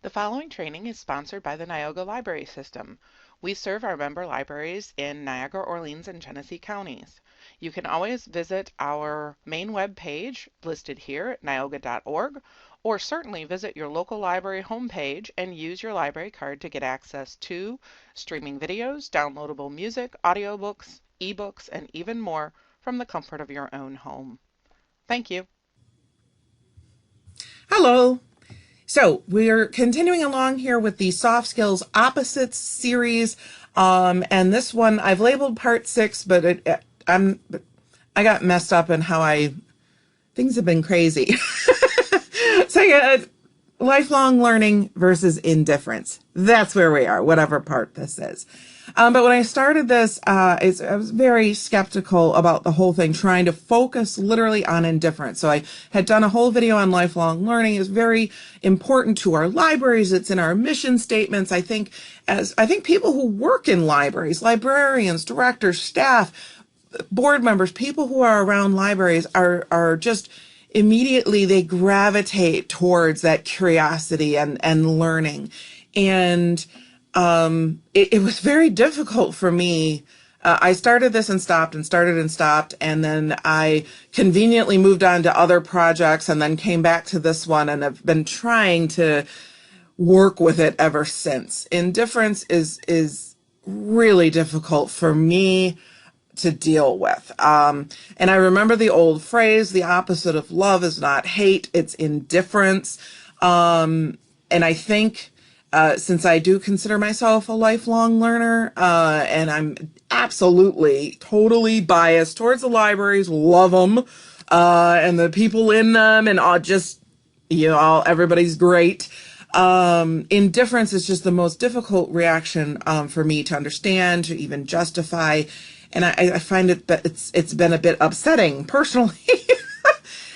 The following training is sponsored by the Neoga Library System. We serve our member libraries in Niagara, Orleans, and Genesee counties. You can always visit our main web page listed here at neoga.org, or certainly visit your local library homepage and use your library card to get access to streaming videos, downloadable music, audiobooks, ebooks, and even more from the comfort of your own home. Thank you. Hello. So we're continuing along here with the Soft Skills Opposites series. And this one I've labeled part 6, but I got messed up in how things have been crazy. So yeah, lifelong learning versus indifference. That's where we are, whatever part this is. But when I started this, I was very skeptical about the whole thing, trying to focus literally on indifference. So I had done a whole video on lifelong learning. It's very important to our libraries. It's in our mission statements. I think people who work in libraries, librarians, directors, staff, board members, people who are around libraries are just immediately they gravitate towards that curiosity and learning. And it was very difficult for me. I started this and stopped and started and stopped. And then I conveniently moved on to other projects and then came back to this one and have been trying to work with it ever since. Indifference is really difficult for me to deal with. And I remember the old phrase, the opposite of love is not hate, it's indifference. And I think since I do consider myself a lifelong learner, and I'm absolutely, totally biased towards the libraries, love them, and the people in them, and just, everybody's great. Indifference is just the most difficult reaction for me to understand, to even justify. And I find it's been a bit upsetting personally.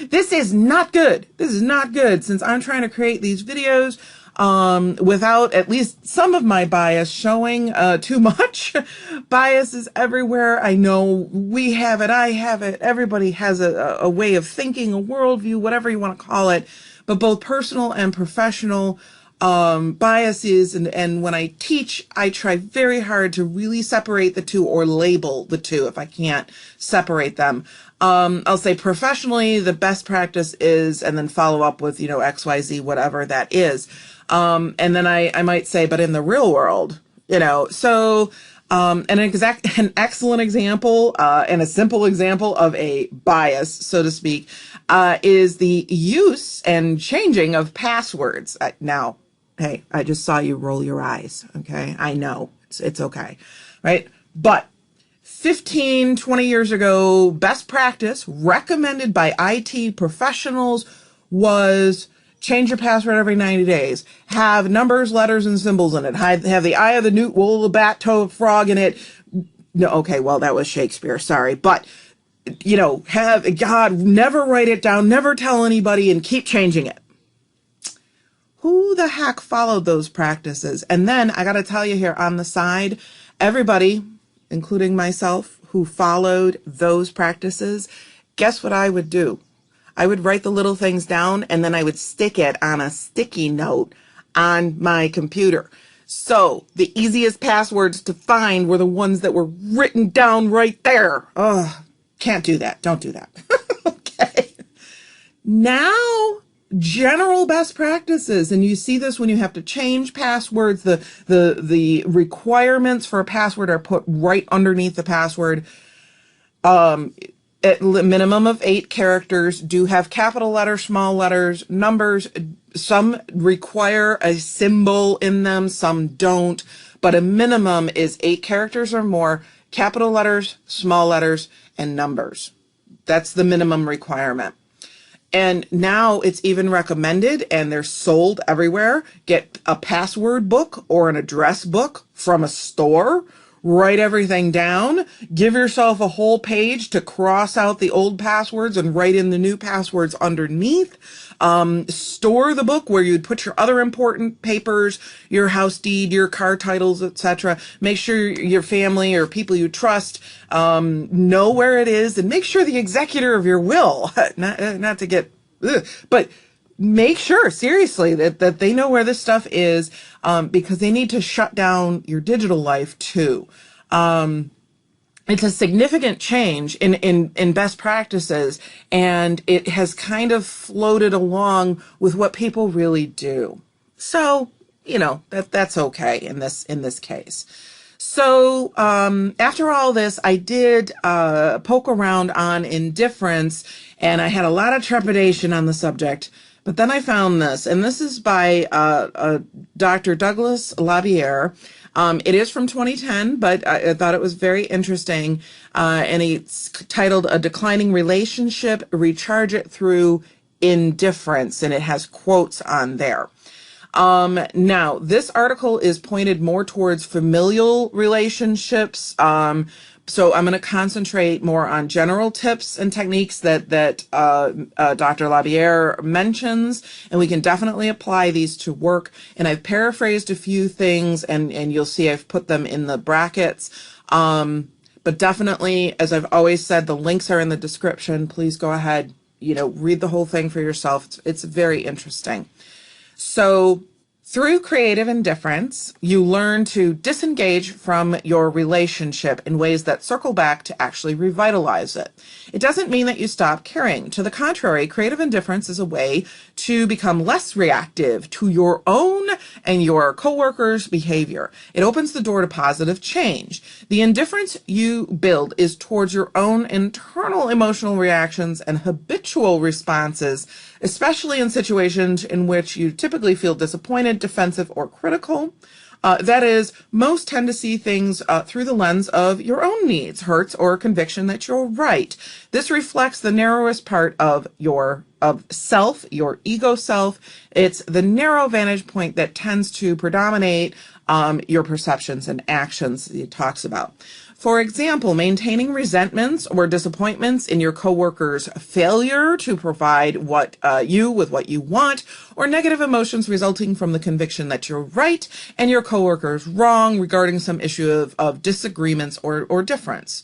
This is not good. This is not good since I'm trying to create these videos without at least some of my bias showing too much. Bias is everywhere. I know we have it. I have it. Everybody has a way of thinking, a worldview, whatever you want to call it. But both personal and professional biases, and when I teach, I try very hard to really separate the two or label the two if I can't separate them. I'll say professionally, the best practice is, and then follow up with, XYZ, whatever that is. And then I might say, but in the real world, so, an excellent example, and a simple example of a bias, so to speak, is the use and changing of passwords. Now, hey, I just saw you roll your eyes. Okay. I know it's okay. Right. But 15, 20 years ago, best practice recommended by IT professionals was change your password every 90 days. Have numbers, letters, and symbols in it. Have the eye of the newt, wool of the bat, toe of frog in it. No, okay, well, that was Shakespeare. Sorry. But, have God, never write it down, never tell anybody, and keep changing it. Who the heck followed those practices? And then I got to tell you here on the side, everybody, including myself, who followed those practices, guess what I would do? I would write the little things down and then I would stick it on a sticky note on my computer. So the easiest passwords to find were the ones that were written down right there. Oh, can't do that. Don't do that. Okay. Now, general best practices, and you see this when you have to change passwords. The requirements for a password are put right underneath the password. At minimum of 8 characters. Do have capital letters, small letters, numbers. Some require a symbol in them, some don't. But a minimum is 8 characters or more, capital letters, small letters, and numbers. That's the minimum requirement. And now it's even recommended, and they're sold everywhere. Get a password book or an address book from a store. Write everything down. Give yourself a whole page to cross out the old passwords and write in the new passwords underneath. Store the book where you'd put your other important papers, your house deed, your car titles, etc. Make sure your family or people you trust know where it is, and make sure the executor of your will, not to get, but make sure, seriously, that they know where this stuff is, because they need to shut down your digital life too. It's a significant change in best practices, and it has kind of floated along with what people really do. So, that's okay in this case. So, after all this, I did poke around on indifference, and I had a lot of trepidation on the subject. But then I found this, and this is by Dr. Douglas Labiere. It is from 2010, but I thought it was very interesting. And it's titled A Declining Relationship, Recharge It Through Indifference, and it has quotes on there. Now, this article is pointed more towards familial relationships. So I'm going to concentrate more on general tips and techniques that Dr. Labiere mentions, and we can definitely apply these to work. And I've paraphrased a few things, and you'll see I've put them in the brackets. But definitely, as I've always said, the links are in the description. Please go ahead, read the whole thing for yourself. It's very interesting. So, through creative indifference, you learn to disengage from your relationship in ways that circle back to actually revitalize it. It doesn't mean that you stop caring. To the contrary, creative indifference is a way to become less reactive to your own and your coworkers' behavior. It opens the door to positive change. The indifference you build is towards your own internal emotional reactions and habitual responses, especially in situations in which you typically feel disappointed, defensive, or critical. That is, most tend to see things through the lens of your own needs, hurts, or conviction that you're right. This reflects the narrowest part of self, your ego self. It's the narrow vantage point that tends to predominate your perceptions and actions it talks about. For example, maintaining resentments or disappointments in your coworker's failure to provide what you want, or negative emotions resulting from the conviction that you're right and your coworker's wrong regarding some issue of disagreements or difference.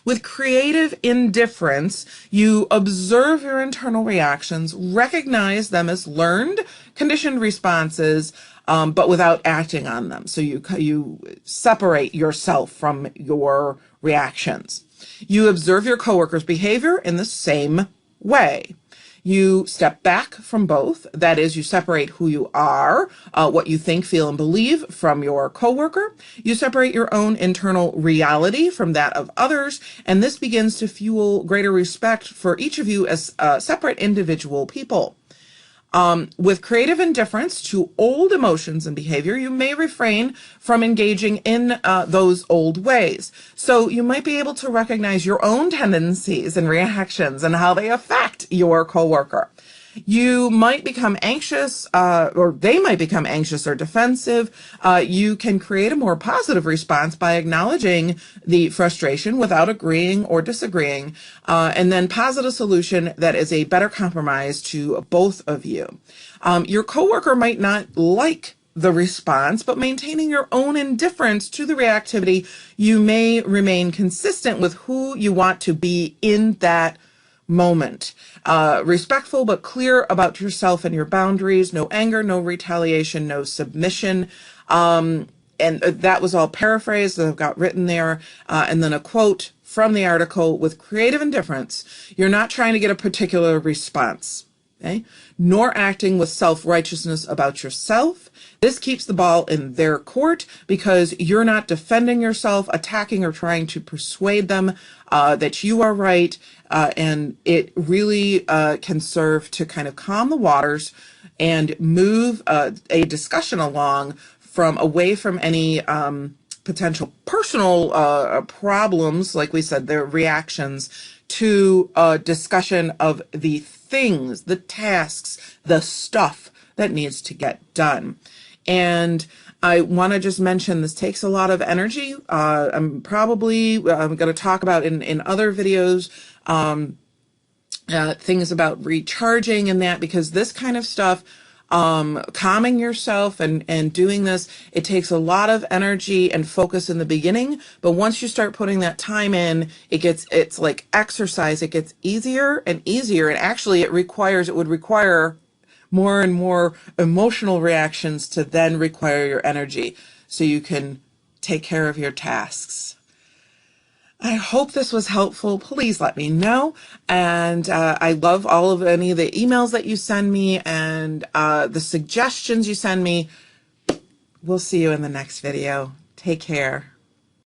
With creative indifference, you observe your internal reactions, recognize them as learned, conditioned responses, but without acting on them. So you separate yourself from your reactions. You observe your coworker's behavior in the same way. You step back from both. That is, you separate who you are, what you think, feel, and believe from your coworker. You separate your own internal reality from that of others, and this begins to fuel greater respect for each of you as separate individual people. With creative indifference to old emotions and behavior, you may refrain from engaging in those old ways. So you might be able to recognize your own tendencies and reactions and how they affect your coworker. You might become anxious, or they might become anxious or defensive. You can create a more positive response by acknowledging the frustration without agreeing or disagreeing, and then posit a solution that is a better compromise to both of you. Your coworker might not like the response, but maintaining your own indifference to the reactivity, you may remain consistent with who you want to be in that moment. Respectful but clear about yourself and your boundaries. No anger, no retaliation, no submission. And that was all paraphrased that I've got written there. And then a quote from the article: with creative indifference, you're not trying to get a particular response, okay? Nor acting with self-righteousness about yourself. This keeps the ball in their court because you're not defending yourself, attacking, or trying to persuade them that you are right. And it really can serve to kind of calm the waters and move a discussion along away from any potential personal problems, like we said, their reactions, to a discussion of the things, the tasks, the stuff that needs to get done. And I want to just mention this takes a lot of energy. I'm going to talk about in other videos things about recharging and that, because this kind of stuff, calming yourself and doing this, it takes a lot of energy and focus in the beginning, but once you start putting that time in, it's like exercise. It gets easier and easier, and actually it would require more and more emotional reactions to then require your energy so you can take care of your tasks. I hope this was helpful. Please let me know. And I love all of any of the emails that you send me and the suggestions you send me. We'll see you in the next video. Take care.